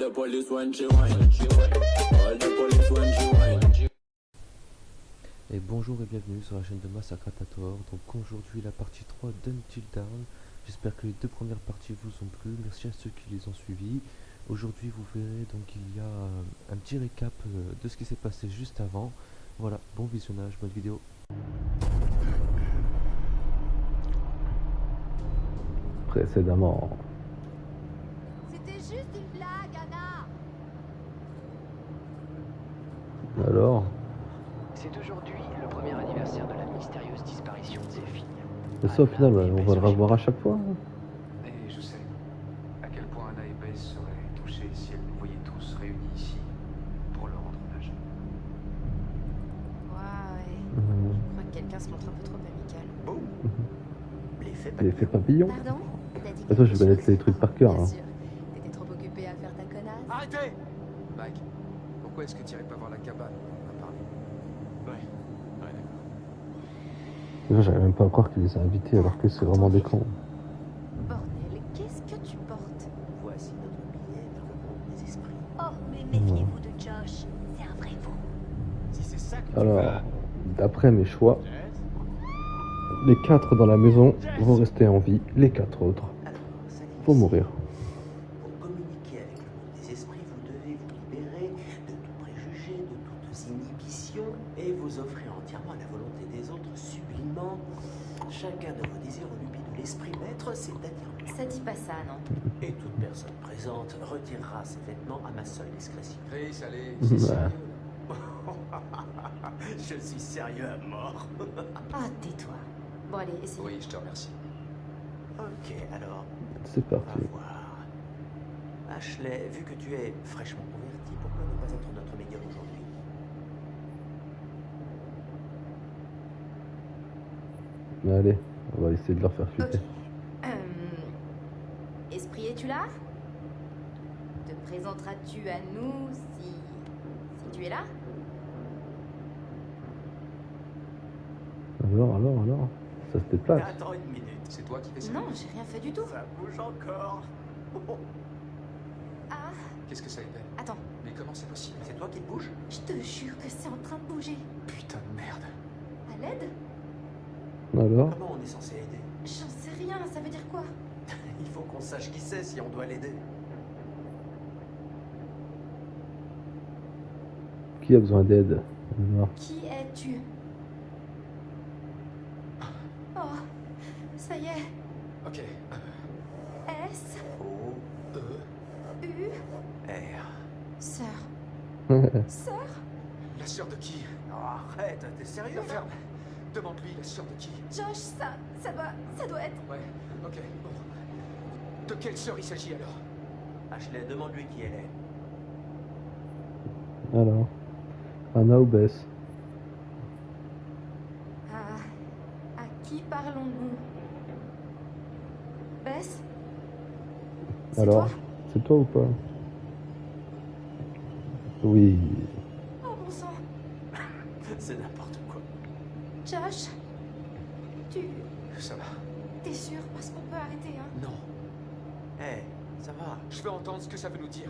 the police when she whine. All the police when she whine. Et bonjour et bienvenue sur la chaîne de Massacre Tator. Donc aujourd'hui la partie 3 d'Until Dawn. J'espère que les deux premières parties vous ont plu. Merci à ceux qui les ont suivis. Aujourd'hui vous verrez donc il y a un petit récap de ce qui s'est passé juste avant. Voilà, bon visionnage, bonne vidéo. Précédemment. C'était juste une blague, Anna. Alors, C'est aujourd'hui le premier anniversaire de la mystérieuse disparition de ses filles. mais ça au final, on va le revoir à chaque fois. Et je sais à quel point Anna et Bess seraient touchées si elles nous voyaient tous réunis ici pour leur rendre hommage. Ouais. Mhm. Je crois que quelqu'un se montre un peu trop amical. Boum. L'effet papillon. Pardon? T'as dit Attends, je quelque connais chose? les trucs par cœur. Bien Hein. sûr. T'étais trop occupé à faire ta connasse. Arrêtez Mike, pourquoi est-ce que tu irais pas voir la cabane dont on a parlé? Ouais, d'accord. Déjà, j'arrive même pas à croire qu'il les a invités alors que c'est vraiment des cons. Bordel, qu'est-ce que tu portes? Voici notre billet dans le monde des esprits. Oh, mais méfiez-vous de Josh. C'est un vrai fou. Si c'est ça que Alors, d'après mes choix, les 4 dans la maison vont rester en vie, les 4 autres Alors, ça dit vont ici, mourir. pour communiquer avec le monde des esprits, vous devez vous libérer de tout préjugé, de toutes inhibitions et vous offrir entièrement à la volonté des autres sublimement chacun de vos désirs ou lubies de l'esprit maître, c'est-à-dire lui. Ça dit pas ça, non? Et toute personne présente retirera ses vêtements à ma seule discrétion. Chris, allez, c'est sérieux. Je suis sérieux à mort. Ah, tais-toi. Bon, allez, essaye. Oui, je te remercie. Ok, alors, C'est on parti. va voir. Ashley, vu que tu es fraîchement converti, pourquoi ne pas être notre médium aujourd'hui? Allez, on va essayer de leur faire flipper. Ok. Esprit, es-tu là? Te présenteras-tu à nous si tu es là? Alors, ça se déplace. Attends une minute. C'est toi qui fais ça? Non, j'ai rien fait du tout. Ça bouge encore. Ah, Qu'est-ce que ça épelle? attends. Mais comment c'est possible? C'est toi qui te bouge? Je te jure que c'est en train de bouger. Putain de merde. À l'aide? Alors, Comment on est censé aider? J'en sais rien, ça veut dire quoi? Il faut qu'on sache qui c'est si on doit l'aider. qui a besoin d'aide? On va voir. Qui es-tu? Oh, ça y est. Ok. S, O, E, U, R. sœur. Sœur? la sœur de qui? Oh, arrête, t'es sérieux? La ferme. Demande-lui la sœur de qui? Josh, ça doit être... Ouais, ok, bon. De quelle sœur il s'agit alors? Ashley, demande-lui qui elle est. Alors, Anna ou Bess? À qui parlons-nous? Bess? C'est Alors, toi? c'est toi ou pas? Oui. Oh bon sang. C'est n'importe quoi. Josh? Ça va. T'es sûr? Parce qu'on peut arrêter, hein? Non. Hé, ça va. Je veux entendre ce que ça veut nous dire.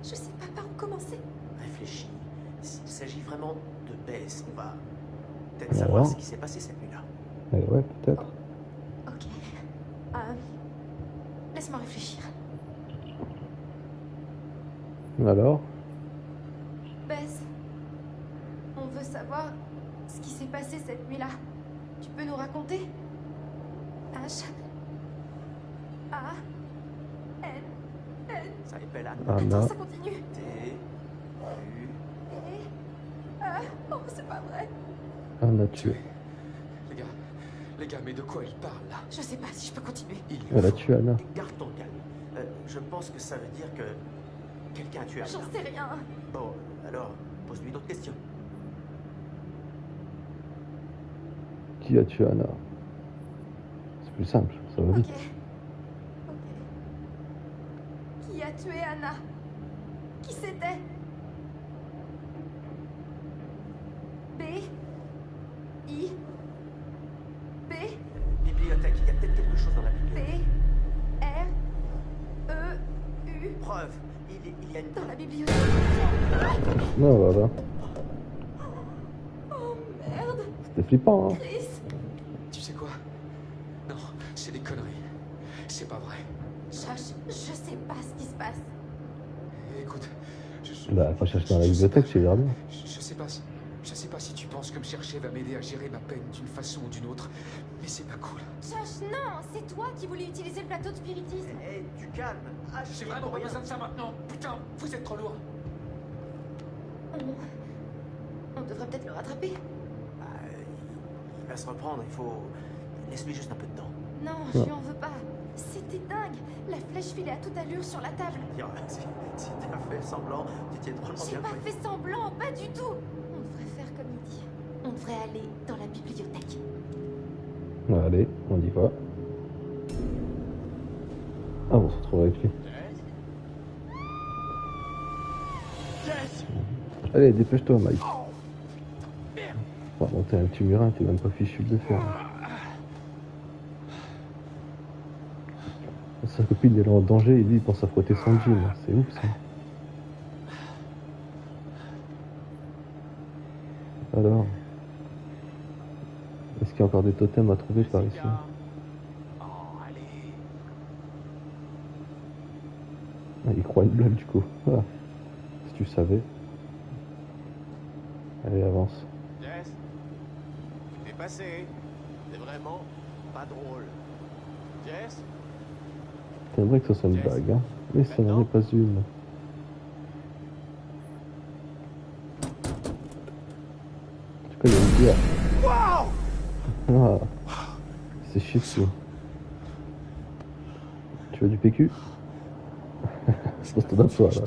Je sais pas par où commencer. Réfléchis. S'il s'agit vraiment de Bess, on va peut-être Alors savoir ce qui s'est passé cette nuit-là. Eh ouais, peut-être. Ok. Laisse-moi réfléchir. Alors, Bess, on veut savoir ce qui s'est passé cette nuit-là. Tu peux nous raconter? H A N N. Ça épelle Anna. Anna. Attends, ça continue. T, U, Et oh, c'est pas vrai. Anna tué. Les gars, mais de quoi il parle là? Je sais pas si je peux continuer. Il Elle a tué Anna. garde ton calme. Je pense que ça veut dire que quelqu'un a tué Anna. J'en sais rien. Bon, alors, pose-lui d'autres questions. Qui a tué Anna? C'est plus simple, ça va Ok. vite. Ok. Qui a tué Anna? Qui c'était? B I B Bibliothèque, il y a peut-être quelque chose dans la B bibliothèque. R E U preuves. Il y a une... Dans la bibliothèque. Non, voilà. Oh merde, C'était flippant, hein. Chris. Tu sais quoi? Non, c'est des conneries. C'est pas vrai. Josh, je sais pas ce qui se passe. Écoute, Bah, faut chercher dans la bibliothèque, c'est bien. Je sais pas si tu penses que me chercher va m'aider à gérer ma peine d'une façon ou d'une autre, mais c'est pas cool. Josh, non, c'est toi qui voulais utiliser le plateau de spiritisme. Hé, du calme. Ah, J'ai vraiment pas besoin de ça maintenant. Putain, vous êtes trop lourd. On devrait peut-être le rattraper. Ah, il va se reprendre, il faut... Laisse-lui juste un peu de temps. Non, je lui en veux pas. C'était dingue. La flèche filait à toute allure sur la table. Si t'as fait semblant, tu t'y es drôlement J'ai bien pas pris. fait semblant, pas du tout. On devrait faire comme il dit. On devrait aller dans la bibliothèque. Allez, on y va. Ah, on se retrouve avec lui. Allez, dépêche-toi, Mike. Bon, t'es un petit murin, t'es même pas fichu de le faire. Sa copine elle est en danger et lui il pense à frotter son jean. C'est ouf ça. Alors, est-ce qu'il y a encore des totems à trouver par ici? Oh, allez. Ah, il croit une blague du coup. Voilà. Si tu savais. Allez, avance. Jess, tu t'es passé. C'est vraiment pas drôle. Jess, T'aimerais que ce soit une blague, hein. Mais ça n'en est pas une. En tout cas, il y a une bière. Ah, c'est chier dessus. Tu veux du PQ? Je pense que t'en as toi là.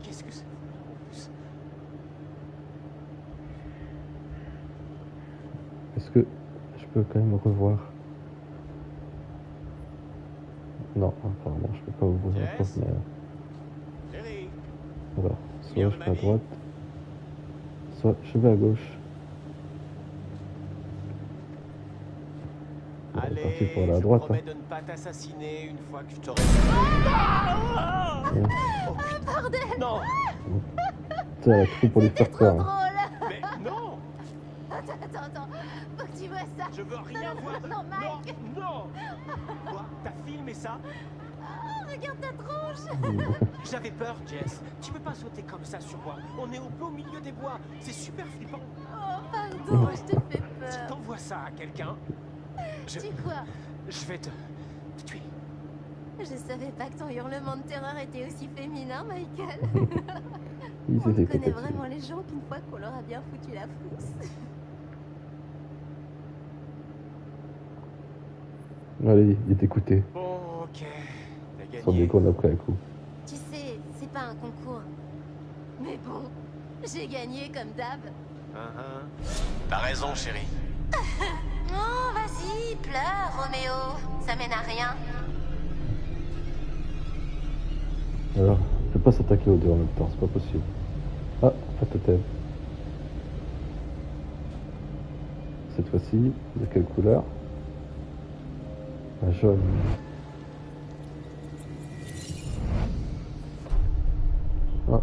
Qu'est-ce que c'est en plus? Est-ce que je peux quand même revoir? Non, apparemment je peux pas ouvrir la porte, mais chérie, voilà. Soit je vais à droite, soit je vais à gauche. On est parti allez, pour aller à je droite. promets de ne pas t'assassiner une fois que je t'aurai... Hein. Oh putain, Bordel, non, Tiens, la trou pour lui faire trop peur. drôle. mais non, Attends. Faut que tu vois ça. je veux rien voir. Non, Mike. Non. Quoi, t'as filmé ça? Regarde ta tronche. J'avais peur, Jess. Tu peux pas sauter comme ça sur moi. On est au beau milieu des bois. C'est super flippant. Oh, pardon, je te fais Si peur. t'envoies ça à quelqu'un, Tu crois? je vais te tuer. Je savais pas que ton hurlement de terreur était aussi féminin, Michael. Il On s'est fait connaît péter. vraiment les gens qu'une fois qu'on leur a bien foutu la frousse. Allez, il est écouté. Bon, ok. T'as Sans gagné. déconner après un coup. Tu sais, c'est pas un concours. Mais bon, j'ai gagné comme d'hab. T'as raison, chérie. Oh, vas-y, pleure, Roméo. Ça mène à rien. Alors, on peut pas s'attaquer aux deux en même temps, c'est pas possible. Ah, un totem. Cette fois-ci, de quelle couleur? Un jaune. Ah.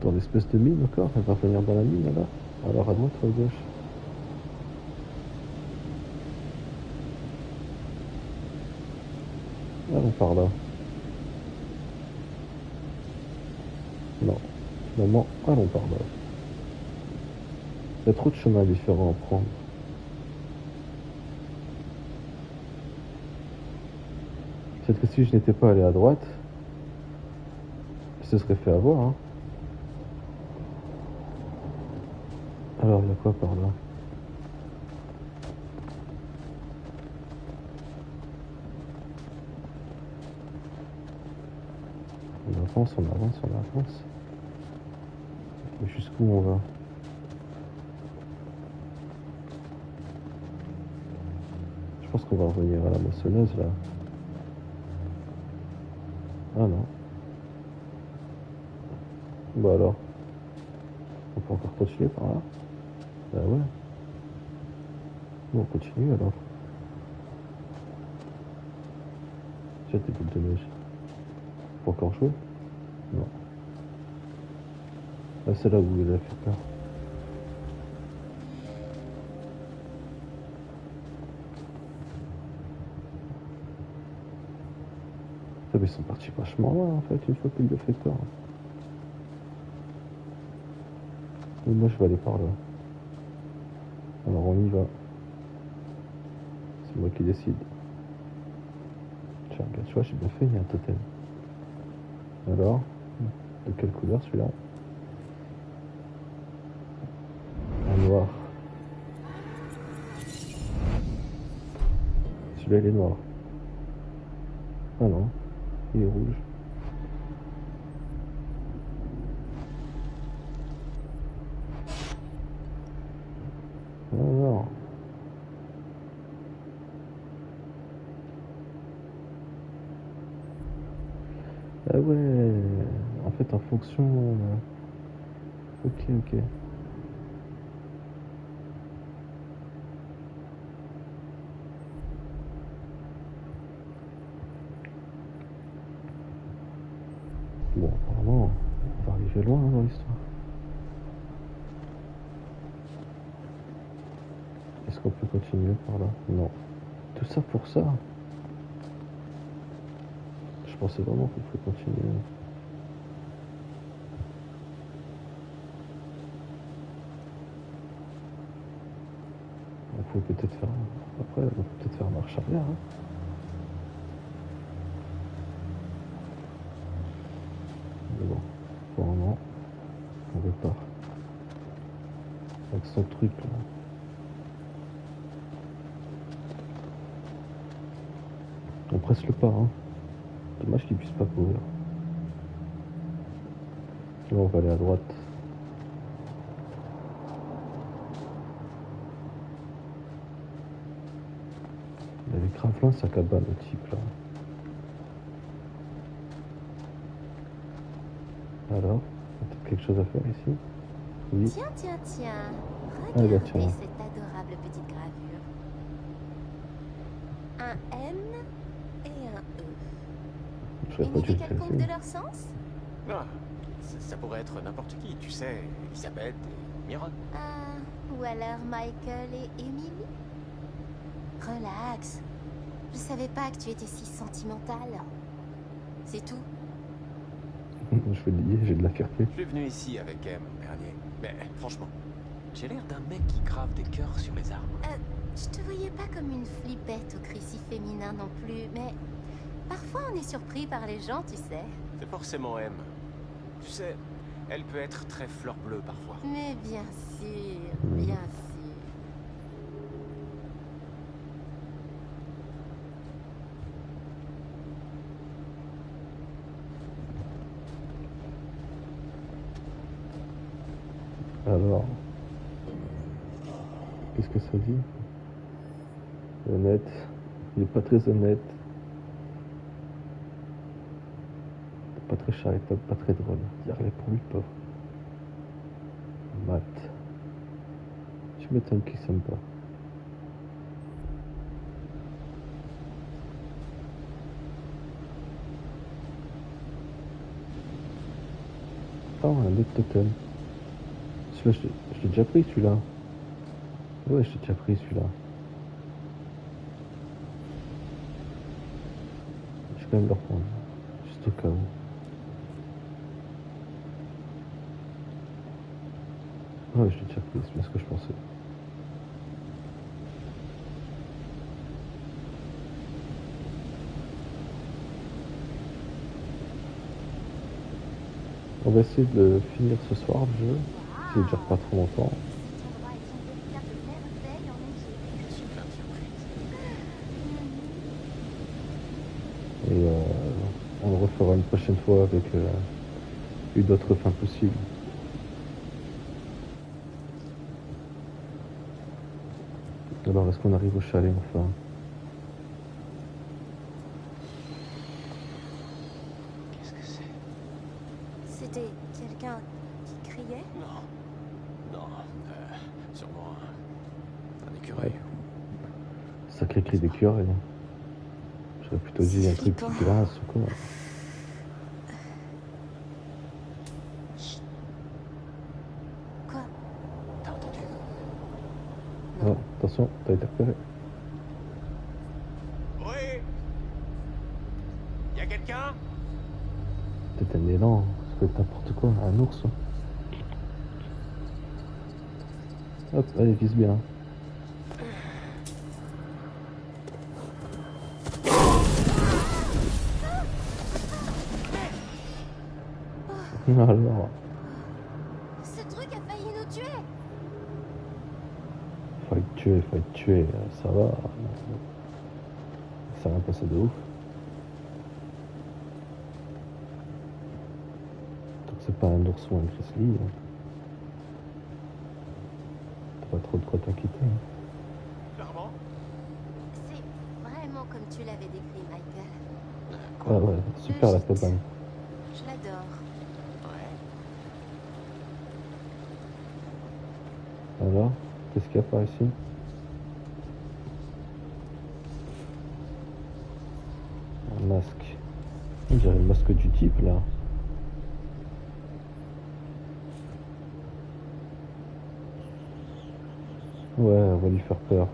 Dans l'espèce de mine encore? Elle va revenir dans la mine là? Alors à droite ou à gauche? Allons par là. Non. Finalement, allons par là. Il y a trop de chemins différents à prendre. Peut-être que si je n'étais pas allé à droite, je se serais fait avoir. Hein. Alors, il y a quoi par là? On avance, on avance, on avance. Mais jusqu'où on va? Je pense qu'on va revenir à la moissonneuse là. Ah non. Bah alors. On peut encore continuer par là? Bah ouais. Bon, on continue alors. déjà des boules de neige. Pas encore joué? Non. Ah, c'est là où il a fait peur. Ah, mais ils sont partis vachement loin en fait, une fois qu'il lui a fait peur. Et moi je vais aller par là. Alors on y va. C'est moi qui décide. Tiens, regarde, tu vois, j'ai bien fait, il y a un totem. Alors, de quelle couleur celui-là? Un noir. Celui-là il est noir. Ah non, il est rouge. Ah non. Ah ouais, en fait en fonction... Ok, ok. Bon, apparemment, on va arriver loin dans l'histoire. Est-ce qu'on peut continuer par là? Non. Tout ça pour ça? Je pensais vraiment qu'on pouvait continuer. On pouvait peut-être faire... Après, on peut peut-être faire marche arrière. Hein. Mais bon, pour un moment, on repart. Avec son truc là. On presse le pas, hein. Dommage qu'il puisse pas courir. Là, on va aller à droite. Il avait grave loin sa cabane, le type là. Alors, peut-être quelque chose à faire ici? Oui. Tiens, tiens, tiens. Ah, Regardez bah, tiens. cette adorable petite gravure. Un M et un E. Je serais Une pas idée dû le quelconque casser. de leur sens? Ah, ça pourrait être n'importe qui, tu sais, Elisabeth et Myron. Ah, ou alors Michael et Emily? Relax. Je savais pas que tu étais si sentimentale. C'est tout. Je veux dire, j'ai de la fierté. Je suis venu ici avec M, dernier. Mais franchement, j'ai l'air d'un mec qui grave des cœurs sur les arbres. Je te voyais pas comme une flippette au cri si féminin non plus, mais parfois on est surpris par les gens, tu sais. C'est forcément M. Tu sais, elle peut être très fleur bleue parfois. Mais bien sûr, bien sûr. Alors, qu'est-ce que ça dit? Honnête, il est pas très honnête, pas très charitable, pas très drôle. Il y a rien pour lui, pauvre. Matt. Tu m'étonnes qu'il s'aime pas. Oh, un autre totem. Celui-là, je l'ai déjà pris, celui-là. Ouais, je l'ai déjà pris, celui-là. Je vais quand même le reprendre. Juste au cas où. Ouais, je l'ai déjà pris, c'est bien ce que je pensais. On va essayer de le finir ce soir, le jeu. Il dure pas trop longtemps. Cet endroit est une véritable merveille enneigée. Je suis plein de surprises. Et on le refera une prochaine fois avec une autre fin possible. Alors, est-ce qu'on arrive au chalet enfin? Qu'est-ce que c'est? C'était quelqu'un qui criait? Non. Non. Sûrement un écureuil. Sacré cri d'écureuil. J'aurais plutôt dit un C'est truc flippant. qui glace ou quoi. Quoi? T'as entendu? Ouais, attention, t'as été repéré. Oui. Y a quelqu'un? Peut-être un élan, ça peut être n'importe quoi, un ours. Hop, allez, vise bien. Alors, Ce truc a failli nous tuer. faut être tué, ça va. Ça va passer de ouf. Donc c'est pas un ours ou un grizzly. T'as pas trop de quoi t'inquiéter. Clairement. C'est vraiment comme tu l'avais décrit, Michael. Ah ouais, super la cabane. Je l'adore. Ouais. Alors, qu'est-ce qu'il y a par ici? Un masque. On dirait le masque du type là. Ouais, on va lui faire peur.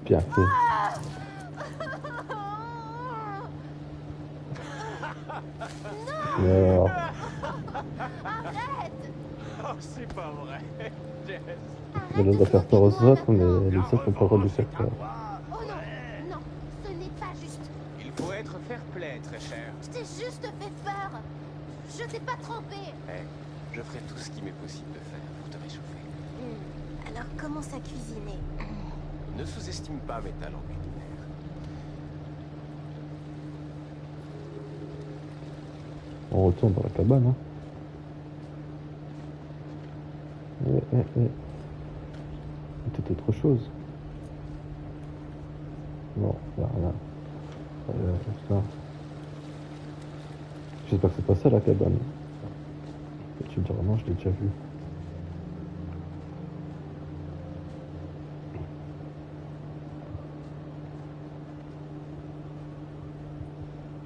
Bien fait. Alors, Oh, c'est pas vrai. Jess. mais là, on doit faire peur aux autres, mais les autres n'ont pas le droit de lui faire peur. Oh non, non, ce n'est pas juste. Il faut être fair-play, très cher. Je t'ai juste fait peur. Je t'ai pas trompé. Je ferai tout ce qui m'est possible de faire pour te réchauffer. Alors commence à cuisiner. Ne sous-estime pas mes talents culinaires. On retourne dans la cabane, hein. Peut-être autre chose. Non, là, rien. Ça. J'espère que c'est pas ça la cabane. Tu me diras non, je l'ai déjà vu.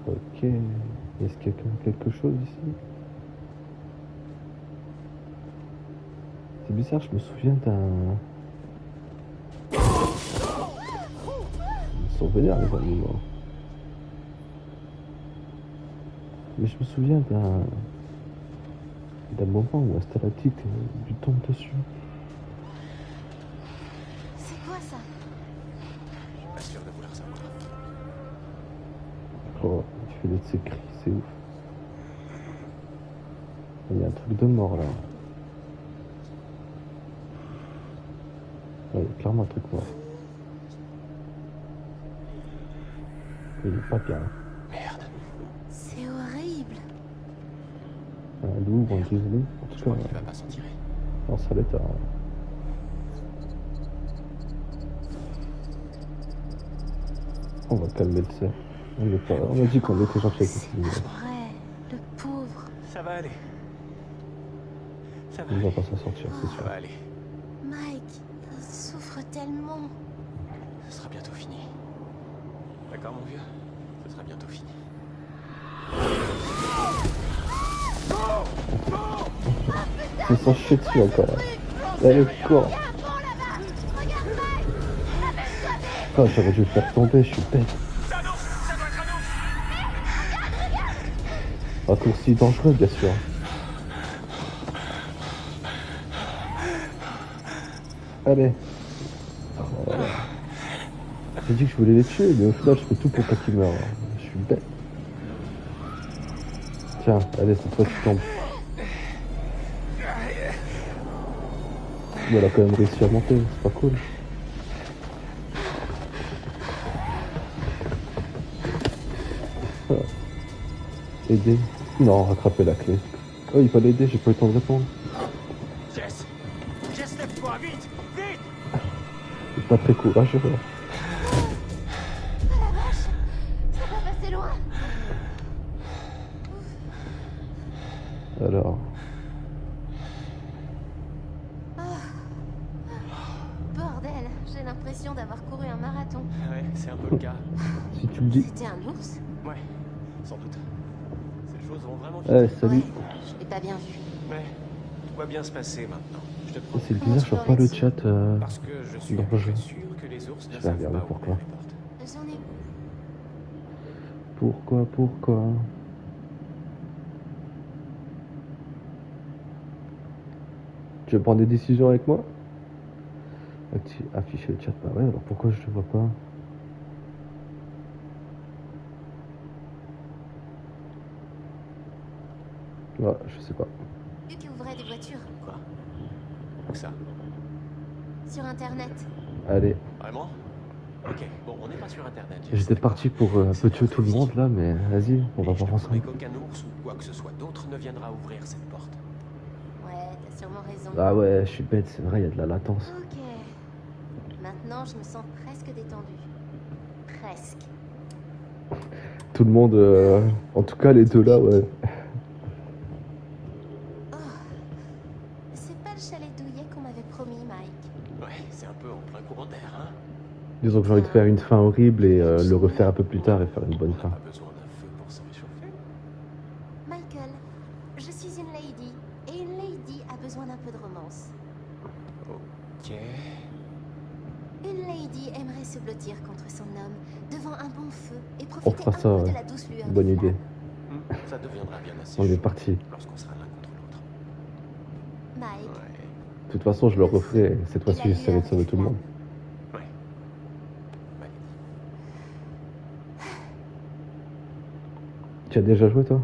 Ok. Est-ce qu'il y a quelque chose ici? C'est bizarre, je me souviens d'un... Ils sont vénères les animaux. Mais je me souviens d'un moment où un stalactite lui tombe dessus. C'est quoi ça? Je suis pas sûr de vouloir savoir. Oh, il fait de ses cris, c'est ouf. Il y a un truc de mort là. Ouais, il y a clairement un truc mort. Il est pas bien. Merde. C'est horrible. Un loup ou un grizzly. En tout Je cas, crois qu'il va pas s'en tirer. dans sale état. On va calmer le cerf. On a dit qu'on était gentil avec C'est les pas filles. vrai. Le pauvre. Ça va aller. Ça va On va aller. pas s'en sortir, c'est Ça sûr. va aller. Mike, il souffre tellement. Ce sera bientôt fini. D'accord, mon vieux? Ce sera bientôt fini. Ils sont chiés dessus encore. Allez, cours. Oh, j'aurais dû le faire tomber, je suis bête. Raccourci dangereux, bien sûr. Allez. Oh. J'ai dit que je voulais les tuer, mais au final, je fais tout pour pas qu'ils meurent. Je suis bête. Tiens, allez, cette fois, tu tombes. Mais elle a quand même réussi à monter, c'est pas cool. Ah. Aider. Non, rattraper la clé. Oh, il fallait aider, j'ai pas eu le temps de répondre. Jess! Jess, lève-toi, vite! Vite! C'est pas très courageux. C'est loin. Alors, Bordel, j'ai l'impression d'avoir couru un marathon. Ouais, c'est un peu le cas. si tu me dis... C'était un ours? Ouais, sans doute. Ces choses vont vraiment vite. Eh, salut. Ouais, je l'ai pas bien vu. Mais tout va bien se passer maintenant. Je te Oh, promets. c'est bizarre, je vois pas le chat. Parce que je suis dans à le peu jeu. près sûr que les ours ne Je vais savent regarder pas pourquoi. ouvrir les portes. J'en ai... Pourquoi Tu veux prendre des décisions avec moi? Afficher le chat, bah ouais, alors pourquoi je te vois pas? Ouais, je sais pas. Vu qui ouvrait des voitures Quoi? Où ça? sur Internet. Allez, Vraiment? Ok, bon, on n'est pas sur Internet. j'étais parti pour un peu tuer tout le monde là, mais vas-y, on va voir ensemble. qu'aucun ours ou quoi que ce soit d'autre ne viendra ouvrir cette porte. Ouais, t'as sûrement raison. Ah ouais, je suis bête, c'est vrai, il y a de la latence. Ok. Maintenant, je me sens presque détendue. Presque. Tout le monde, en tout cas les deux là, ouais. Oh. C'est pas le chalet douillet qu'on m'avait promis, Mike. Ouais, c'est un peu en plein courant d'air, hein? Disons que j'ai envie de faire une fin horrible et le refaire un peu plus tard et faire une bonne fin. Pas besoin d'un feu pour se réchauffer. Michael, je suis une lady. Et une lady a besoin d'un peu de romance. Ok. Une lady aimerait se blottir contre son homme devant un bon feu et On profiter fera un ça, peu ouais. de la douce lueur. Bonne des idée. flammes. Ça deviendra bien assez On est chaud parti. lorsqu'on sera l'un contre l'autre. Mike, Ouais. De toute façon, je le referai et cette fois-ci, et la j'essaierai de lueur sauver des tout le monde. Ouais. Ouais. Tu as déjà joué toi?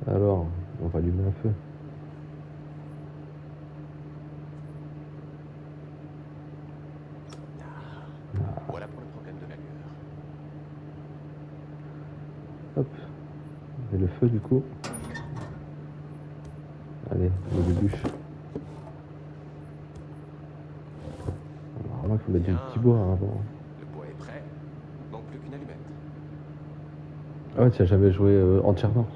Alors, on va allumer un feu. Voilà pour le problème de la lueur. Hop. Et le feu du coup. Allez, on le bûche. Alors là, il faut mettre du petit bois hein, avant. Le bois est prêt. Manque plus qu'une allumette. Ah ouais, tu as jamais joué entièrement.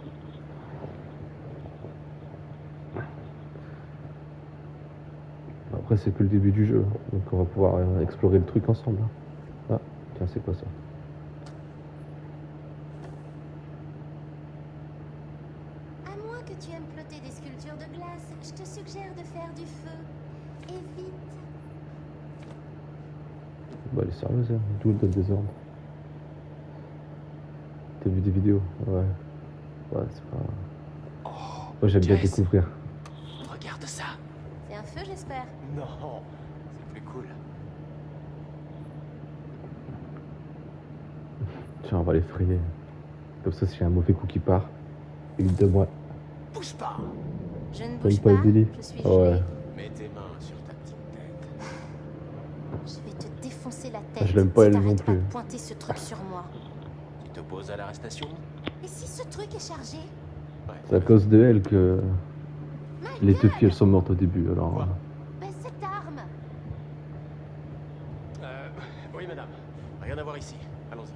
Après, c'est que le début du jeu, donc on va pouvoir explorer le truc ensemble. Ah, tiens, c'est quoi ça? à moins que tu aimes plotter des sculptures de glace, je te suggère de faire du feu. Et vite. Bah, elle est sérieuse, hein. D'où elle donne des ordres? T'as vu des vidéos? Ouais. Ouais, c'est pas. Moi, j'aime bien Jess. découvrir. Regarde ça. C'est un feu, j'espère. Non, c'est plus cool. Tiens, on va les frayer. Comme ça, s'il y a un mauvais coup qui part, une de moi. Bouge pas. Je ne Comme bouge Paul pas, Billy. je suis Ah ouais. gelée. Mets tes mains sur ta petite tête. Je vais te défoncer la tête Je l'aime pas, si elle t'arrêtes non pas plus. de pointer ce truc sur moi. Tu t'opposes à l'arrestation? Et si ce truc est chargé? Ouais. C'est à cause de elle que les deux Michael, filles elles sont mortes au début. Alors, Quoi? baisse cette arme. Oui, madame. Rien à voir ici. Allons-y.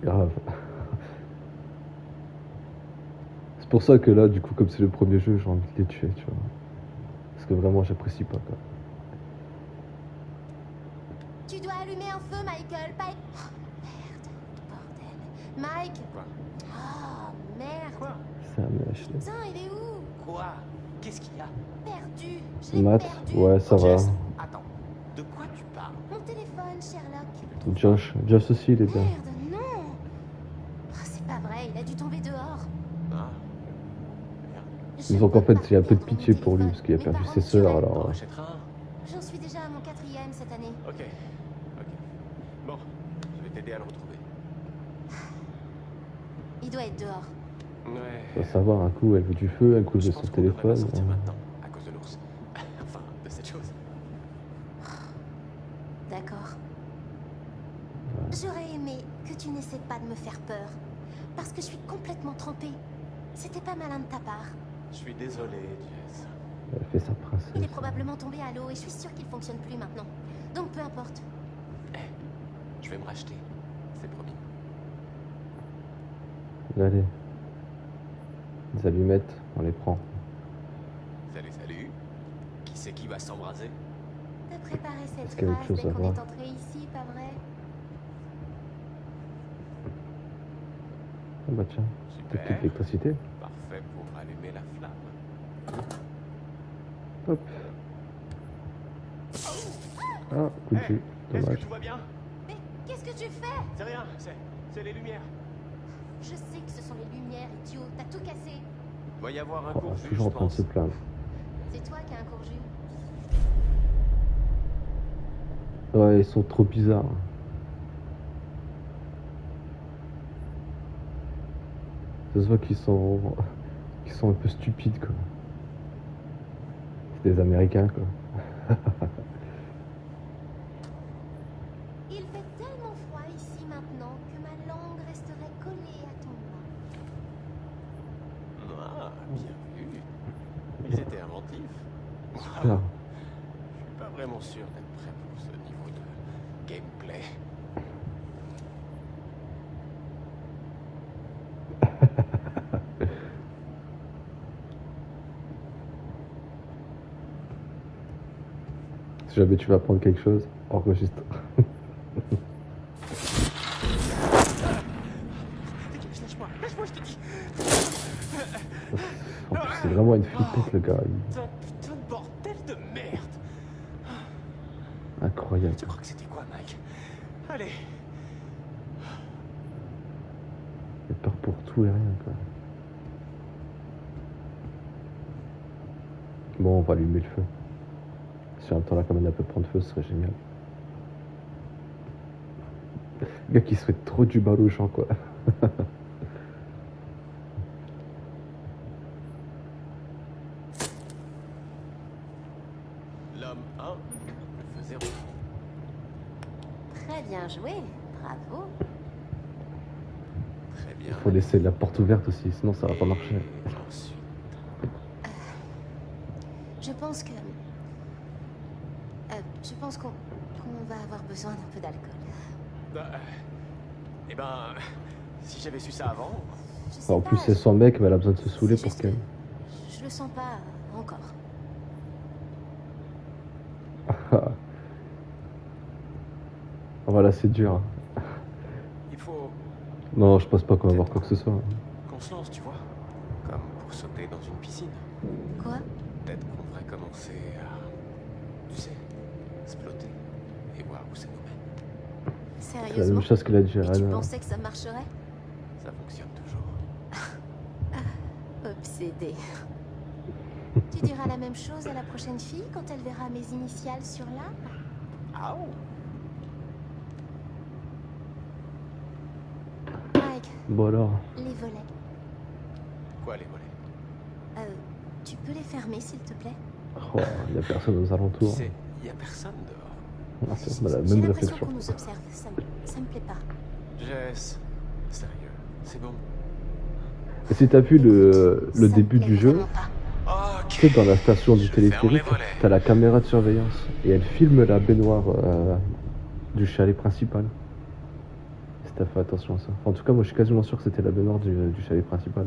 grave. C'est pour ça que là, du coup, comme c'est le premier jeu, j'ai envie de les tuer, tu vois. Parce que vraiment, j'apprécie pas, quoi. Tu dois allumer un feu, Michael. Pas... Oh, merde, bordel. Mike. Quoi? Oh, merde. Quoi? C'est un mèche. Putain, il est où? Quoi? Qu'est-ce qu'il y a? Perdu. Je l'ai Matt, perdu. ouais, ça va. Jess, attends. De quoi tu parles? Mon téléphone, Sherlock. Josh aussi, il est bien. Merde, non. Oh, c'est pas vrai, il a dû tomber dehors. Ah. Merde. Disons qu'en fait, j'ai un peu de pitié pour lui, parce qu'il a Mes perdu parents ses me sœurs, tueraient. alors. T'en rachèteras un? J'en suis déjà à mon 4e cette année. Ok. Ok. Bon, je vais t'aider à le retrouver. Il doit être dehors. Ouais. Faut savoir, un coup, elle veut du feu, un coup, elle Je veut pense son qu'on devrait pas téléphone. sortir maintenant, à cause de l'ours. Enfin, de cette chose. D'accord. J'aurais aimé que tu n'essaies pas de me faire peur. Parce que je suis complètement trempée. C'était pas malin de ta part. Je suis désolé, Jess. Elle fait sa Il est princesse. probablement tombé à l'eau et je suis sûre qu'il fonctionne plus maintenant. Donc peu importe. Je vais me racheter. C'est promis. Allez. Les allumettes, on les prend. Salut. Qui c'est qui va s'embraser? T'as préparé cette Est-ce qu'il y a autre phrase chose dès à qu'on voir? est entré ici, pas vrai? Ah bah tiens, Super. petite électricité. Parfait pour allumer la flamme. Hop. Ah, coup de jus. Est-ce que Dommage. tout va bien? Mais qu'est-ce que tu fais? C'est rien, c'est les lumières. Je sais que ce sont les lumières, idiot. T'as tout cassé. Il va y avoir un Oh, court jus, toujours je en train de pense. se plaindre. C'est toi qui as un court jus. Ouais, ils sont trop bizarres. Ça se voit qu'ils sont un peu stupides, quoi. C'est des Américains, quoi. Il fait tellement froid ici maintenant que ma langue resterait collée à ton doigt. Ah, bien vu. Ils étaient inventifs. Super. Je suis pas vraiment sûr d'être prêt pour ce niveau de gameplay. Si jamais tu vas prendre quelque chose, enregistre. Dégage, lâche-moi, je te dis. En plus, c'est vraiment une flippette, le gars. Putain de bordel de merde. Incroyable. Tu crois que c'était quoi, Mike? Allez. Il a peur pour tout et rien, quoi. Bon, on va allumer le feu. Si en même temps la caméra peut prendre feu, ce serait génial. Le gars qui se fait trop du bal aux gens, quoi. L'homme 1, le feu 0. Très bien joué. Bravo. Très bien. Il faut laisser la porte ouverte aussi, sinon ça va pas Et marcher. ensuite, Je pense que... je pense qu'on va avoir besoin d'un peu d'alcool. eh ben, si j'avais su ça avant, Je sais En pas, plus, c'est son mec, mais elle a besoin de se saouler c'est pour juste qu'elle. que je le sens pas encore. Voilà, c'est dur. il faut Non, je pense pas qu'on va voir quoi que ce soit. qu'on se lance, tu vois. Comme pour sauter dans une piscine. Quoi? Peut-être qu'on devrait commencer à, tu sais, exploter et voir où ça nous mène. C'est la même Sérieusement? chose que l'a dit Et tu Anna. pensais que ça marcherait? Ça fonctionne toujours. Obsédé. Tu diras la même chose à la prochaine fille quand elle verra mes initiales sur l'arbre? Ah oh. Mike, Bon alors. les volets. Quoi, les volets? Tu peux les fermer s'il te plaît? Oh, il y a personne aux Tu alentours. sais, il y a personne dehors. Ah, c'est la J'ai même l'impression réflexion. qu'on nous observe. Ça me plaît pas. Jess, sérieux, c'est bon. Et si t'as vu le Ça me début plaît du jeu, vraiment pas. Ok. tu sais, dans la station du Je ferme les téléphérique, volets. t'as la caméra de surveillance et elle filme la baignoire du chalet principal. Si t'as fait attention à ça. Enfin, en tout cas, moi je suis quasiment sûr que c'était la baignoire du chalet principal.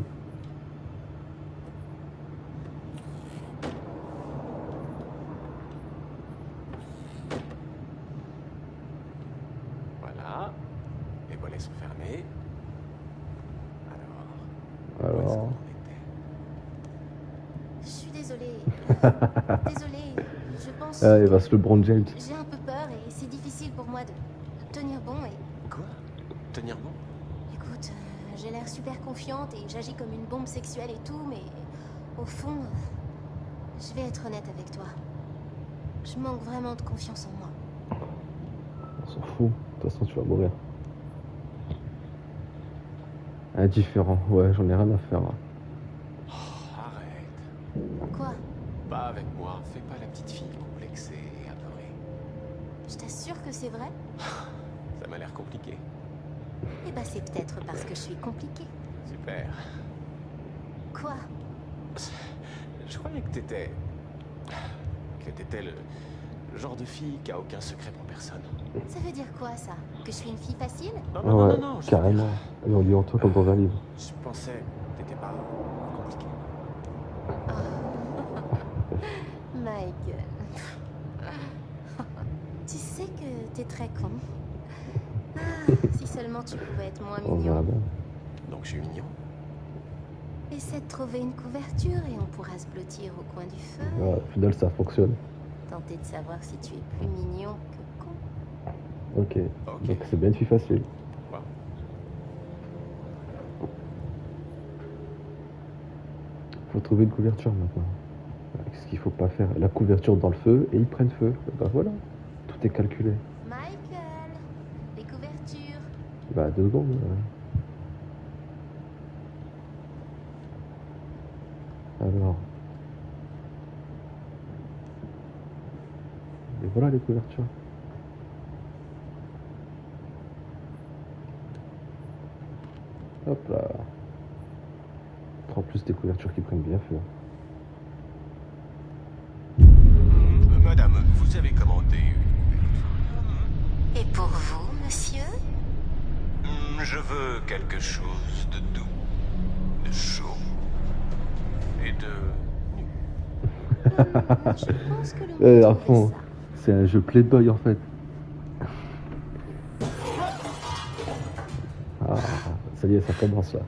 Voilà. Les volets sont fermés. Alors, où est-ce Alors, qu'on était? Je suis désolée. Désolée. Je pense. ah, il va se le LeBron James. J'ai un peu peur et c'est difficile pour moi de tenir bon et... Quoi? Tenir bon? Écoute, j'ai l'air super confiante et j'agis comme une bombe sexuelle et tout, mais au fond, je vais être honnête avec toi. Je manque vraiment de confiance en moi. On s'en fout. De toute façon, tu vas mourir. Indifférent. Ouais, j'en ai rien à faire. Arrête. Quoi? Pas avec moi. Fais pas la petite fille complexée et apeurée. Je t'assure que c'est vrai? Ça m'a l'air compliqué. Eh ben c'est peut-être parce que je suis compliquée. Super. Quoi? Je croyais que t'étais... le genre de fille qui a aucun secret pour personne. Ça veut dire quoi, ça? Que je suis une fille facile? Non, Ah non, ouais, non, non, non, je veux carrément. dire, Et on lit en toi comme dans un livre. je pensais que t'étais pas compliqué. Michael. Tu sais que t'es très con. Ah, si seulement tu pouvais être moins On verra mignon. bien. Donc je suis mignon. Essaie de trouver une couverture et on pourra se blottir au coin du feu. Ouais, au final, ça fonctionne. Tenter de savoir si tu es plus mignon que con. Ok. Ok. Donc c'est bien une fille facile. Wow. Faut trouver une couverture maintenant. Qu'est-ce qu'il faut pas faire? La couverture dans le feu et ils prennent feu. Bah voilà. Tout est calculé. Michael, les couvertures. Bah 2 secondes. Alors. Et voilà les couvertures. Hop là. En plus des couvertures qui prennent bien feu. Madame, vous avez commandé Et pour vous, monsieur? Je veux quelque chose de doux, de chaud et de nu. Je pense que le À mot fond, ça. c'est un jeu Playboy en fait. Ah, ça y est, ça commence là.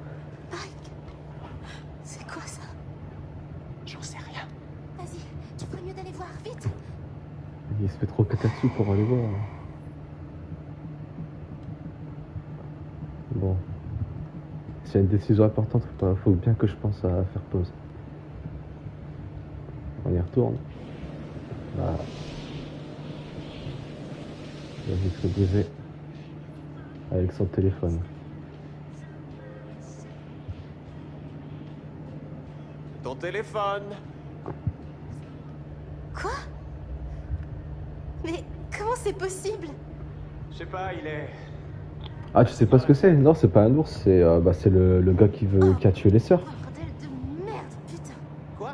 Mike, c'est quoi ça? J'en sais rien. Vas-y, tu ferais mieux d'aller voir, vite. Il se fait trop caca dessus pour aller voir. Bon. S'il y a une décision importante, faut bien que je pense à faire pause. On y retourne. Là. La vitre brisée. Avec son téléphone. Ton téléphone. Quoi? Mais comment c'est possible? Je sais pas, il est... Ah, tu sais pas ce que c'est? Non, c'est pas un ours, c'est c'est le gars qui a tué les sœurs. Bordel de merde, putain. Quoi?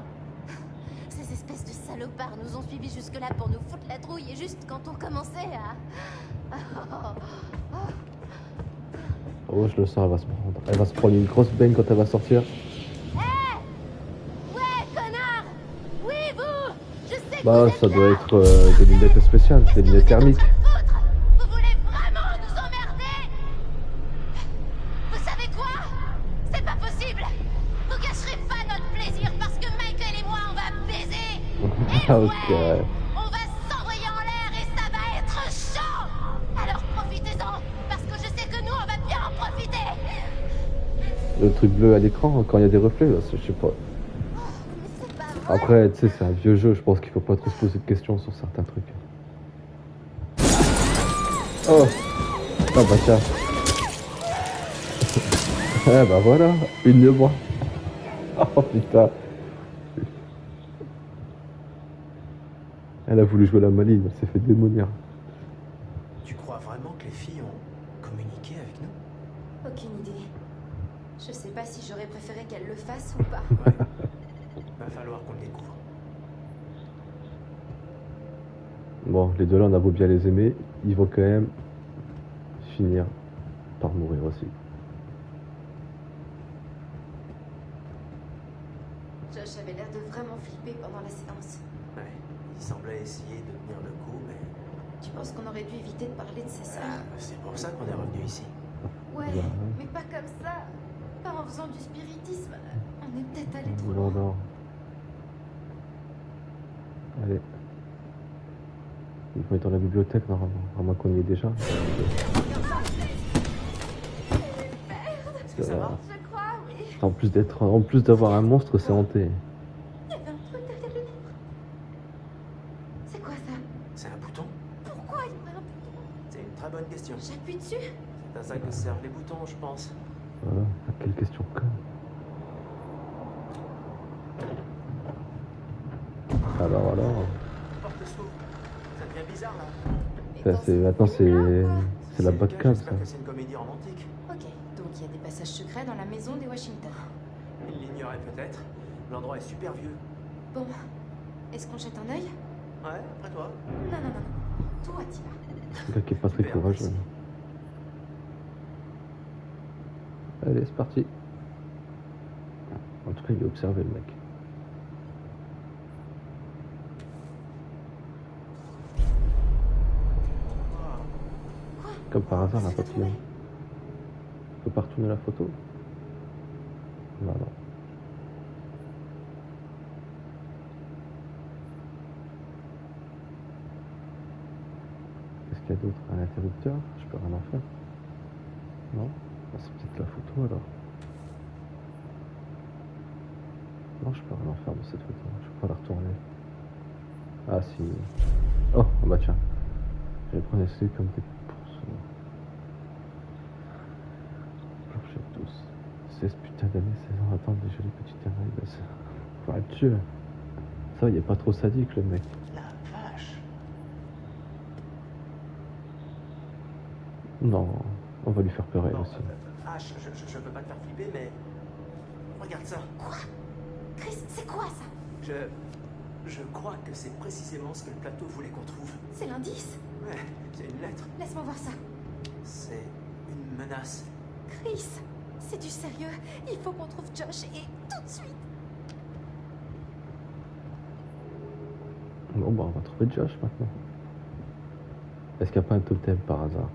Ces espèces de salopards nous ont suivis jusque-là pour nous foutre la trouille et juste quand on commençait à... Oh, je le sens, elle va se prendre. Elle va se prendre une grosse baigne quand elle va sortir. Ouais, connard! Oui, vous! Je sais que Bah, vous êtes ça là. doit être des lunettes spéciales, Qu'est-ce des que lunettes vous êtes en thermiques. train de foutre? Vous voulez vraiment nous emmerder? Vous savez quoi? C'est pas possible! Vous gâcherez pas notre plaisir parce que Michael et moi on va baiser! Et Ok. ouais, on va s'envoyer en l'air et ça va être chaud! Alors profitez-en, parce que je sais que nous on va bien en profiter! Le truc bleu à l'écran, quand il y a des reflets, là, je sais pas. Mais c'est pas vrai! Après, tu sais, c'est un vieux jeu, je pense qu'il faut pas trop se poser de questions sur certains trucs. Oh! Ah bah tiens. Eh bah voilà, une de moi. Oh putain. Elle a voulu jouer la maligne, elle s'est fait démolir. Tu crois vraiment que les filles ont communiqué avec nous? Aucune idée. Je sais pas si j'aurais préféré qu'elle le fasse ou pas. Va falloir qu'on le découvre. Bon, les deux là, on a beau bien les aimer, ils vont quand même finir par mourir aussi. Josh avait l'air de vraiment flipper pendant la séance. Ouais, il semblait essayer de tenir le coup, mais Tu penses qu'on aurait dû éviter de parler de ses sœurs? c'est pour ça qu'on est revenu ici. Ouais, Ouais. mais pas comme ça. Pas en faisant du spiritisme. On est peut-être allé trop Non, loin. non. Allez. Ils vont être dans la bibliothèque normalement, à moins qu'on y est déjà. Est-ce que ça va? Je crois, oui. En plus d'avoir un monstre, c'est hanté. Il y avait un truc derrière le livre. C'est quoi ça? C'est un bouton? Pourquoi il y aurait un bouton? C'est une très bonne question. J'appuie dessus. C'est à ça que servent les boutons, je pense. Voilà, quelle question con. Alors. La porte s'ouvre. Ça devient bizarre là. Maintenant c'est la le Batcave cas, ça. j'espère que c'est une comédie romantique. Ok, donc il y a des passages secrets dans la maison des Washington. Il l'ignore. t'ennuierait peut-être. L'endroit est super vieux. Bon, est-ce qu'on jette un œil? Ouais, après toi. Non, non, non. Toi, t'y vas. Le gars qui est pas très Super, courageux. merci. Allez, c'est parti. En tout cas, il a observé le mec. Comme par hasard, un papillon. Je peux pas retourner la photo? Non, non. Qu'est-ce qu'il y a d'autre? Un interrupteur? Je peux rien en faire? Non? Ah, c'est peut-être la photo alors. Non, je peux rien en faire de cette photo. Je peux pas la retourner. Ah si. Oh, bah tiens. Je vais prendre celui comme des pourceaux. Plancher tous. 16 putains d'années, 16 ans, attendre des jolies petites merveilles. Bah, ça va être Dieu. Ça, il est pas trop sadique le mec. La vache. Non, on va lui faire peur elle Bon, aussi. H, je veux pas te faire flipper, mais... Regarde ça. Quoi? Chris, c'est quoi ça? Je crois que c'est précisément ce que le plateau voulait qu'on trouve. C'est l'indice? Ouais, c'est une lettre. Laisse-moi voir ça. C'est une menace. Chris, c'est du sérieux. Il faut qu'on trouve Josh et tout de suite. Bon, bah on va trouver Josh maintenant. Est-ce qu'il n'y a pas un totem par hasard?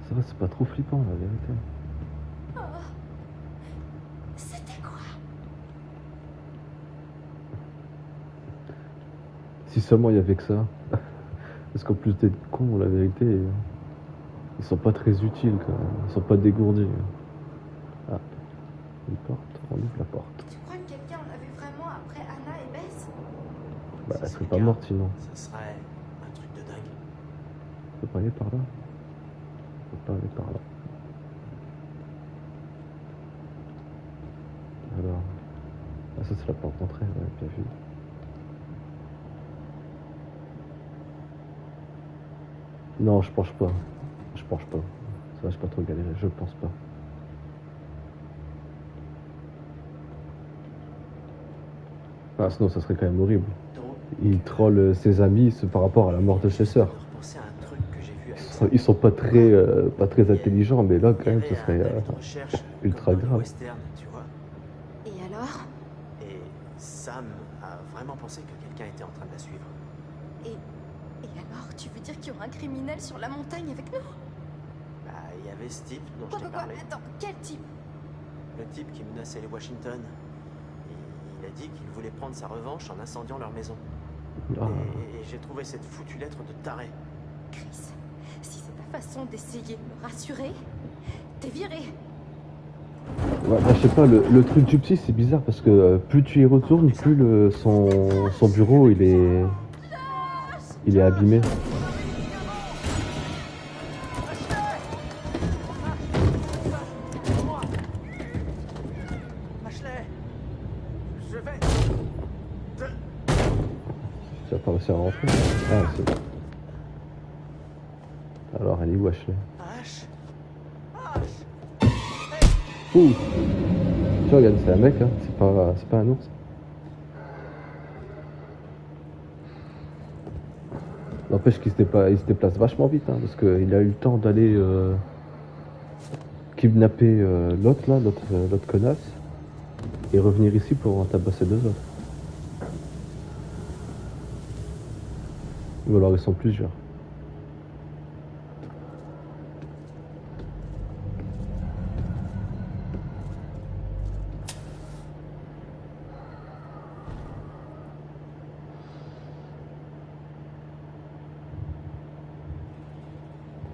C'est vrai, c'est pas trop flippant la vérité. Oh. C'était quoi? Si seulement il y avait que ça. Parce qu'en plus d'être cons, la vérité, ils sont pas très utiles quand même. Ils sont pas dégourdis. Ah, une porte, on ouvre la porte. Tu crois que quelqu'un en avait vraiment après Anna et Bess? Bah, Si elle c'est serait le pas cas, morte sinon. Ce serait un truc de dingue. Je peux pas aller par là? Je peux pas aller par là. Alors. Ah, ça c'est la porte d'entrée, ouais, bien vu. Non, je penche pas. Je penche pas. Ça va, je pas trop galérer, je pense pas. Ah, sinon ça serait quand même horrible. Donc, Il troll ses amis par rapport à la mort de ses sœurs. de repenser à un truc que j'ai vu avec Ils sont pas très intelligents, mais là quand même ce serait recherche ultra comme dans les grave. westerns, tu vois. Et alors? Et Sam a vraiment pensé que quelqu'un était en train de la suivre. Et alors, tu veux dire qu'il y aura un criminel sur la montagne avec nous? Bah, il y avait ce type dont je Quoi, t'ai quoi, quoi? parlé. Attends, quel type? Le type qui menaçait les Washington. Il a dit qu'il voulait prendre sa revanche en incendiant leur maison. Ah. Et j'ai trouvé cette foutue lettre de taré. Chris, si c'est ta façon d'essayer de me rassurer, t'es viré. Ouais, bah, je sais pas, le truc du psy c'est bizarre parce que plus tu y retournes, plus son bureau il est abîmé. Ashley, je vais. Tu vas pas réussir à rentrer. Ah, c'est... Alors, elle est où Ashley? H. Ouh. Tu vois, regarde, c'est un mec, hein. C'est pas un ours. N'empêche qu'il il se déplace vachement vite, hein, parce qu'il a eu le temps d'aller kidnapper l'autre connasse et revenir ici pour en tabasser deux autres. Ou alors ils sont plusieurs.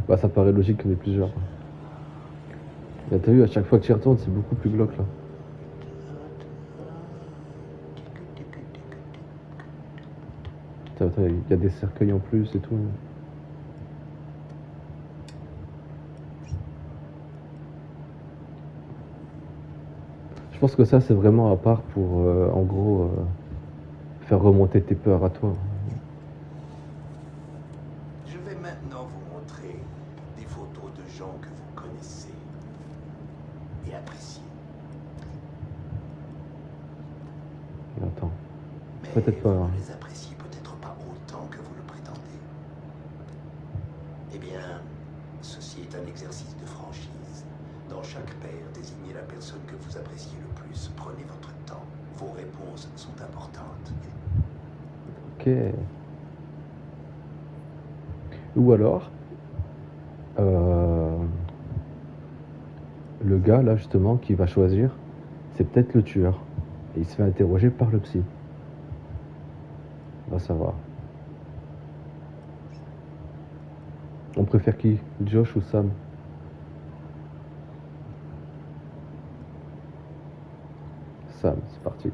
Bah ça paraît logique qu'il y en ait plusieurs. Mais t'as vu, à chaque fois que tu y retournes, c'est beaucoup plus glauque là. Il y a des cercueils en plus et tout. Je pense que ça c'est vraiment à part pour en gros faire remonter tes peurs à toi. Je vais maintenant vous montrer des photos de gens que vous connaissez. et appréciés. Attends. Mais Peut-être pas, vous hein. ne les appréciez peut-être pas autant que vous le prétendez. Eh bien, ceci est un exercice de franchise. Dans chaque paire, désignez la personne que vous appréciez le plus. Prenez votre temps. Vos réponses sont importantes. Ok. Ou alors, le gars là justement qui va choisir, c'est peut-être le tueur. Et il se fait interroger par le psy. On va savoir. On préfère qui? Josh ou Sam? Sam, c'est parti.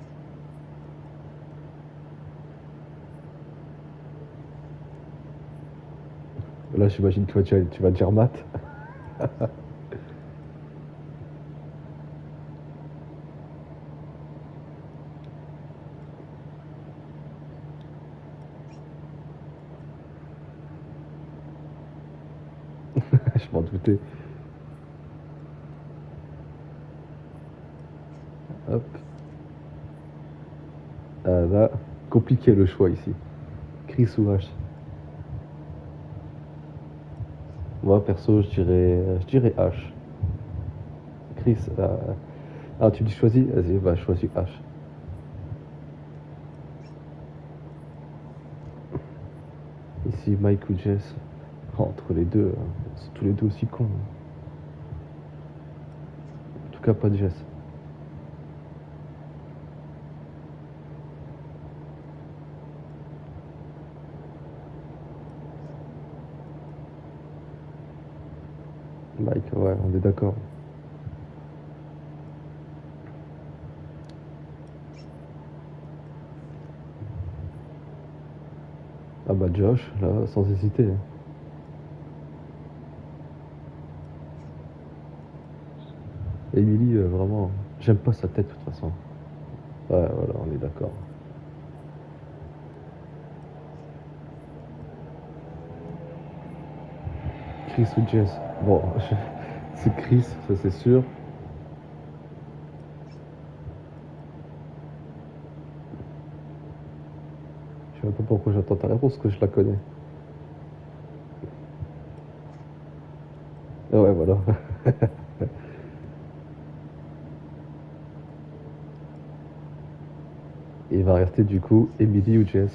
Là, j'imagine que tu vas dire Matt. Je m'en doutais. Hop. Ah, là, compliqué le choix ici. Chris ou H. Moi, perso, je dirais H. Chris, ah, tu dis choisis? Vas-y, bah, choisis H. Ici, Mike ou Jess. Entre les deux, ils sont tous les deux aussi cons. En tout cas, pas Jess. Mike, ouais, on est d'accord. Ah bah Josh, là, sans hésiter. Emily, vraiment, j'aime pas sa tête de toute façon. Ouais, voilà, on est d'accord. Chris ou Jess? Bon, c'est Chris, ça c'est sûr. Je sais même pas pourquoi j'attends ta réponse, parce que je la connais. Ah ouais, voilà. Et il va rester du coup Emily ou Jess.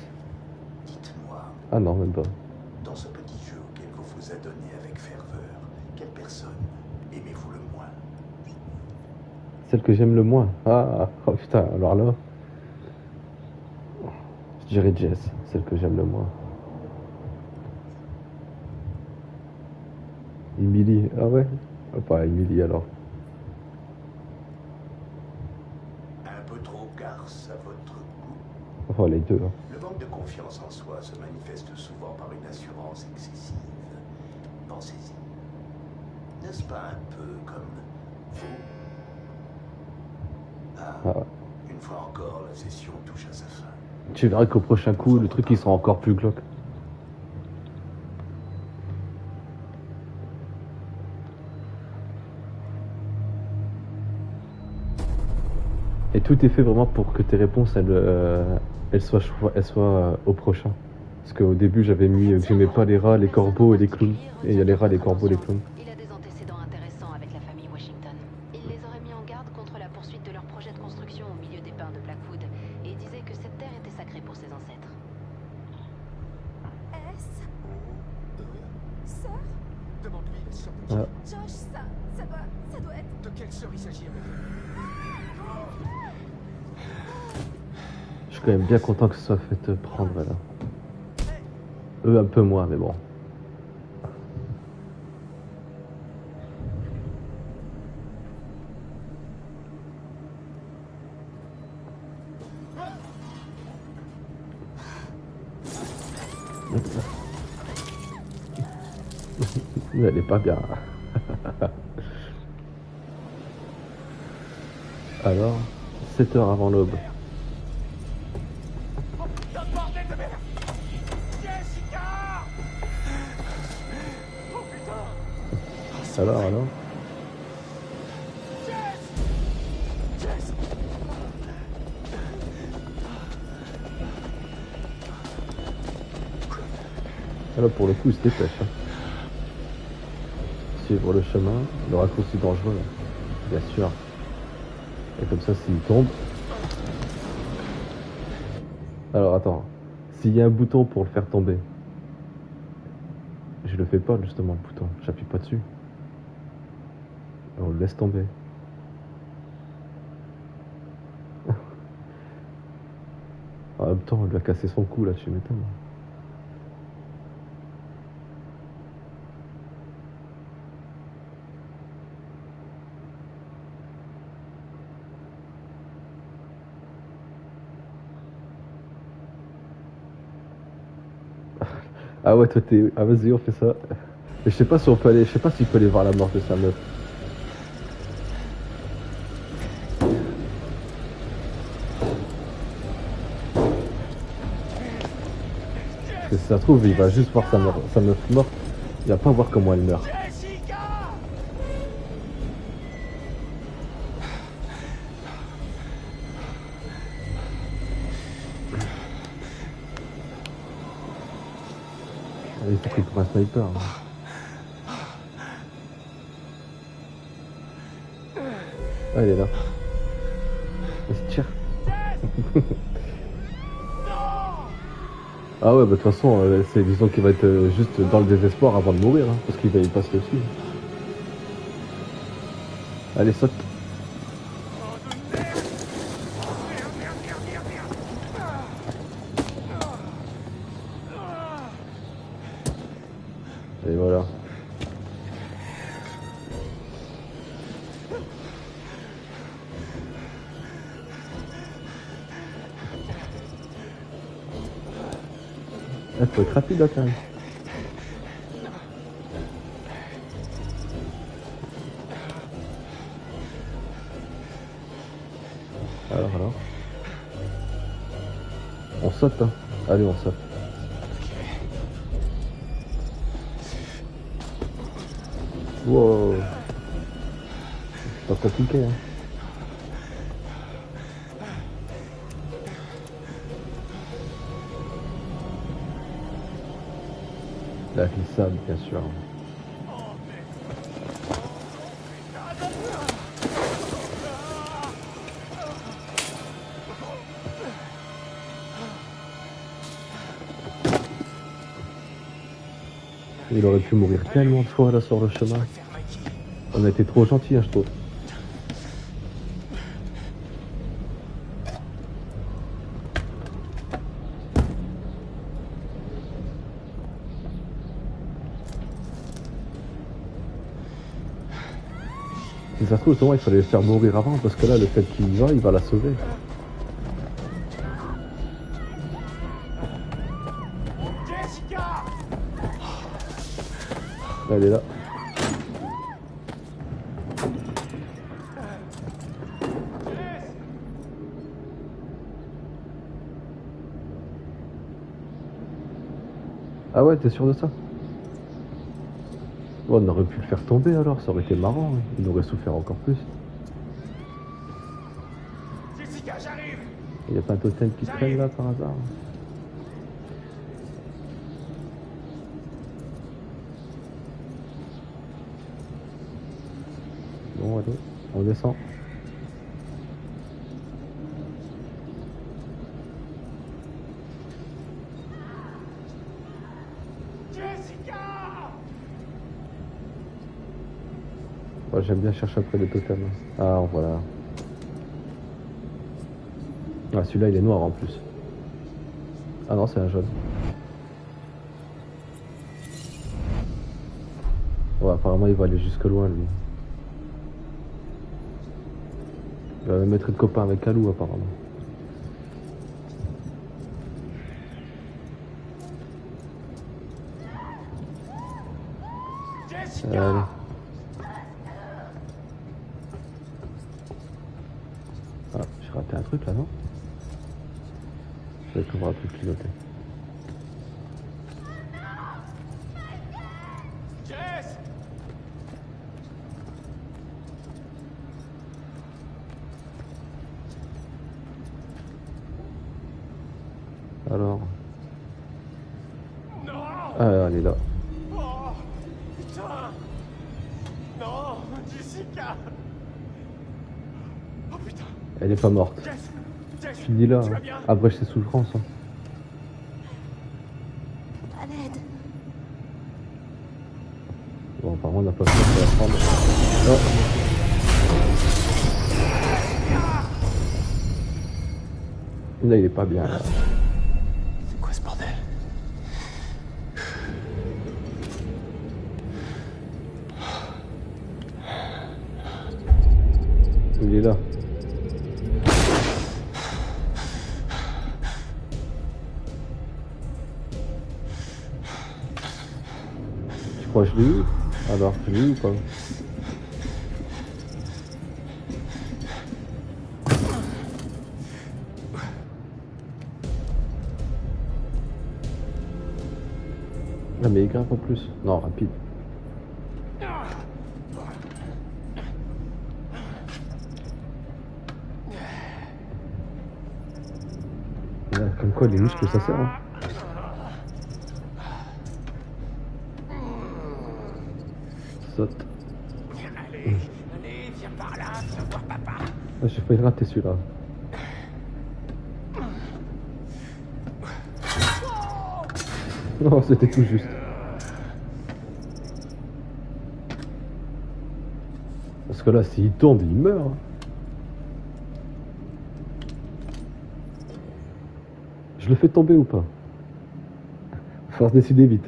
Dites-moi, Ah non, même pas. dans ce petit jeu auquel vous vous adonnez avec ferveur, quelle personne aimez-vous le moins? Celle que j'aime le moins. Ah, oh putain, alors là. Je dirais Jess, celle que j'aime le moins. Emily, ah ouais? Ah, pas Emily alors. Un peu trop garce à votre goût. Enfin, les deux. Hein. Le manque de confiance en soi se manifeste souvent par une assurance excessive. Pensez-y. N'est-ce pas un peu comme vous? Ah. Une fois encore, la session touche à sa fin. Tu verras qu'au prochain coup, le truc il sera encore plus glauque. Et tout est fait vraiment pour que tes réponses elles soient au prochain. Parce qu'au début j'avais mis que j'aimais pas les rats, les corbeaux et les clowns. Et il y a les rats, les corbeaux, les clowns. Il a des antécédents intéressants avec la famille Washington. Il les aurait mis en garde contre la poursuite de leur projet de construction au milieu des pins de Blackwood et disait que cette terre était sacrée pour ses ancêtres. S. Sœur? Demande-lui la sœur de Ah. Josh, ça doit être... De quelle sœur il s'agit, Amélie? Je suis quand même bien content que ce soit fait prendre là. Eux un peu moins, mais bon. Mais elle est pas bien. Alors, 7 heures avant l'aube. Alors Là pour le coup il se dépêche. Hein. Suivre le chemin, le raccourci dangereux, bien sûr. Et comme ça s'il tombe. Alors attends, s'il y a un bouton pour le faire tomber, je le fais pas justement le bouton, j'appuie pas dessus. On le laisse tomber. En même temps, il lui a cassé son cou là, tu m'étonnes. Ah ouais, toi t'es. Ah vas-y, on fait ça. Mais je sais pas si on peut aller. Je sais pas s'il peut aller voir la mort de sa meuf. Parce que si ça se trouve, il va juste voir sa meuf morte. Il va pas voir comment elle meurt. Il est pris pour un sniper. Hein. Ah, il est là. Il se tire. Ah ouais, bah de toute façon, c'est disons qu'il va être juste dans le désespoir avant de mourir, hein, parce qu'il va y passer dessus. Allez, saute. Et voilà. Il faut être rapide là quand même. Alors. On saute hein. Allez on saute. Wow. C'est pas compliqué hein. La glissade, bien sûr. Il aurait pu mourir tellement de fois là sur le chemin. On a été trop gentils, hein, je trouve. Si ça se trouve, justement, il fallait le faire mourir avant, parce que là, le fait qu'il y va, il va la sauver. Elle est là. Ah ouais, t'es sûr de ça? Bon, on aurait pu le faire tomber alors, ça aurait été marrant, hein. Il aurait souffert encore plus. Il n'y a pas un totem qui traîne là par hasard? Bon, allez, on descend. Ouais, j'aime bien chercher après les totems. Ah, voilà. Ah, celui-là, il est noir en plus. Ah non, c'est un jaune. Ouais, apparemment, il va aller jusque loin, lui. Il va même être de copain avec Alou, apparemment. Allez. Ah, j'ai raté un truc là, non? Je vais trouver un truc piloté. Alors. Ah, allez. Jessica. Oh putain. Elle est pas morte. Jess, Finis-la. tu vas Hein. bien? Abrège ses souffrances. Hein. À l'aide. Bon, apparemment, on n'a pas pu la prendre. Oh. Là, il est pas bien. Là. C'est quoi ce bordel? Il est là. Tu crois que je l'ai eu? Alors, je l'ai eu ou pas? Ah mais il grimpe en plus. Non, rapide. Là, comme quoi les muscles ça sert. Hein. Saute. Allez, viens par là, viens voir papa. Ah, j'ai failli rater celui-là. Non, c'était tout juste. Parce que là, s'il tombe, il meurt. Hein. Je le fais tomber ou pas? Faut se décider vite.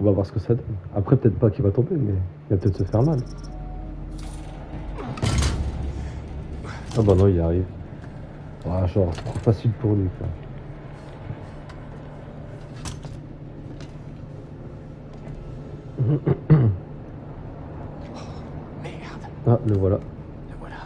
On va voir ce que ça donne. Après, peut-être pas qu'il va tomber, mais il va peut-être se faire mal. Ah bah non, il y arrive. Ah, genre, c'est trop facile pour lui, quoi. Merde. Ah, le voilà. Le voilà.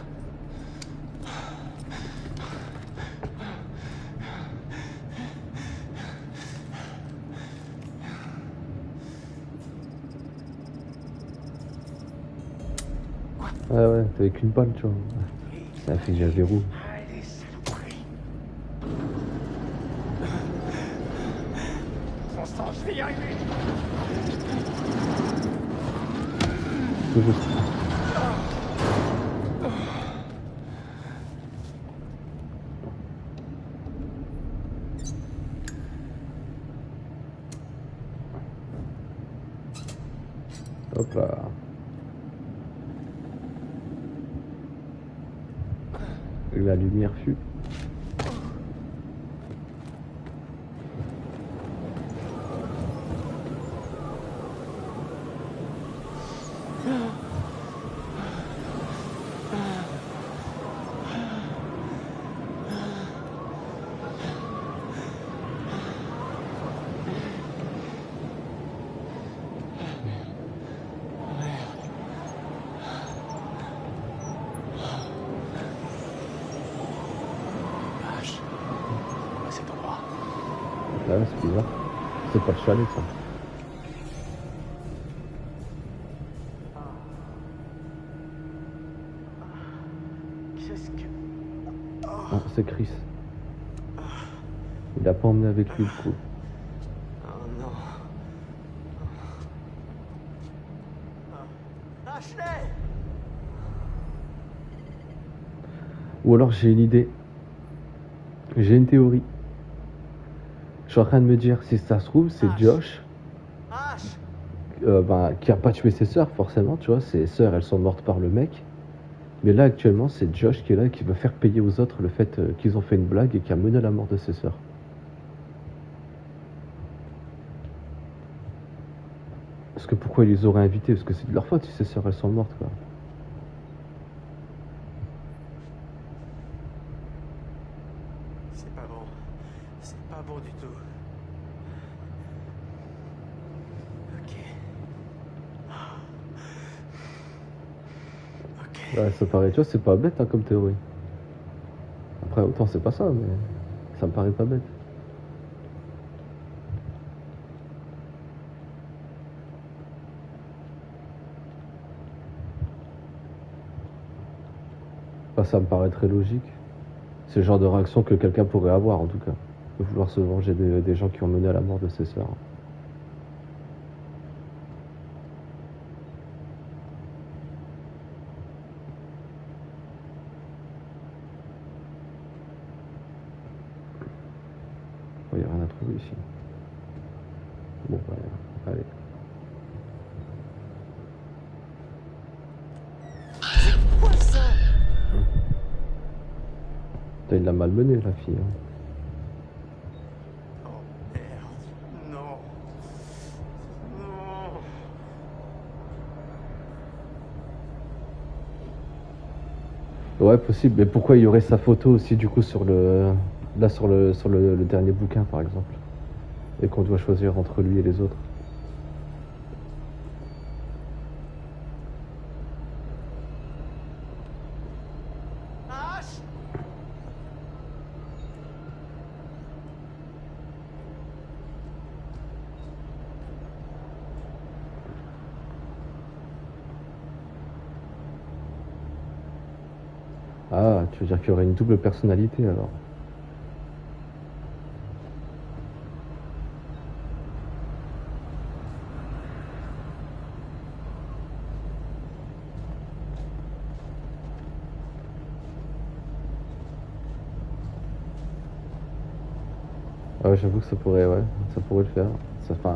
Ah ouais, t'avais qu'une balle, tu vois. Ça a fait que j'ai un verrou. Allez, saloperie. Constant, je vais y arriver. Tout juste. Hop là. Et la lumière fut. Vache. À cet endroit. Là, c'est bizarre. C'est pas le chalet, ça. Qu'est-ce que... Ah, c'est Chris. Il a pas emmené avec lui le coup. Oh non. Ashley! Ou alors j'ai une idée. J'ai une théorie. Je suis en train de me dire, si ça se trouve, c'est Josh qui a pas tué ses sœurs, forcément, tu vois. Ses sœurs, elles sont mortes par le mec. Mais là, actuellement, c'est Josh qui est là et qui veut faire payer aux autres le fait qu'ils ont fait une blague et qui a mené à la mort de ses sœurs. Parce que pourquoi ils les auraient invités? Parce que c'est de leur faute si ses sœurs, elles sont mortes, quoi. C'est pas bon. C'est pas bon du tout. Ok. Ok. Ouais, ça paraît, tu vois, c'est pas bête hein, comme théorie. Après, autant c'est pas ça, mais ça me paraît pas bête. Enfin, ça me paraît très logique. C'est le genre de réaction que quelqu'un pourrait avoir, en tout cas. De vouloir se venger des gens qui ont mené à la mort de ses sœurs. Il n'y a rien à trouver ici. Bon, bah, allez. Quoi ça? Putain, il l'a malmené, la fille. Hein. Oh merde. Non. Non. Ouais, possible. Mais pourquoi il y aurait sa photo aussi, du coup, sur le... Là, sur le dernier bouquin, par exemple. Et qu'on doit choisir entre lui et les autres. Ash! Ah, tu veux dire qu'il y aurait une double personnalité, alors. Ah ouais, j'avoue que ça pourrait le faire. Ça, enfin,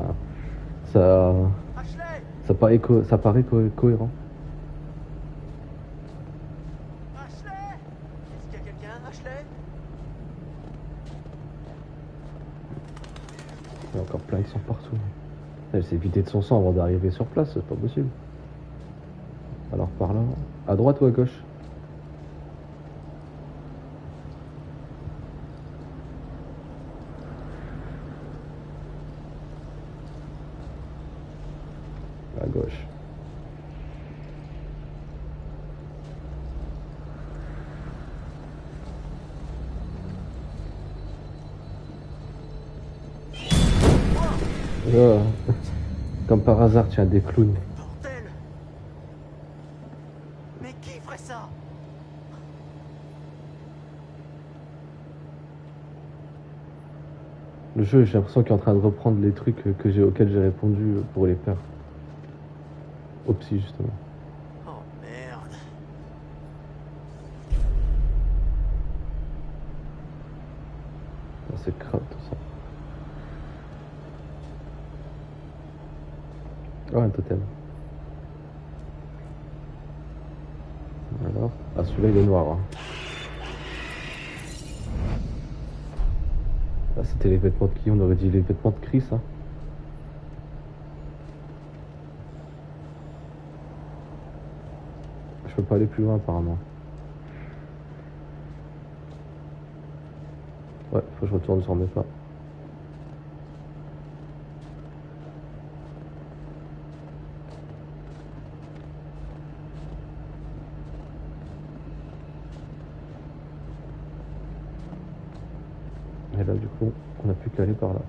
Ashley! ça paraît cohérent. Ashley! Est-ce qu'il y a quelqu'un, Ashley? Il y a encore plein de sang partout. Elle s'est vidée de son sang avant d'arriver sur place, c'est pas possible. Alors par là, à droite ou à gauche? À gauche. Ah, comme par hasard, tiens, des clowns. Bordel! Mais qui ferait ça? Le jeu, j'ai l'impression qu'il est en train de reprendre les trucs auxquels j'ai répondu pour les faire. Au psy, justement. Oh merde. Ah, c'est crade tout ça. Oh, un totem. Alors, ah, celui-là il est noir. Hein. Ah, c'était les vêtements de qui? On aurait dit les vêtements de Chris. Hein. Je peux pas aller plus loin apparemment. Ouais, faut que je retourne sur mes pas. Et là du coup, on n'a plus qu'à aller par là.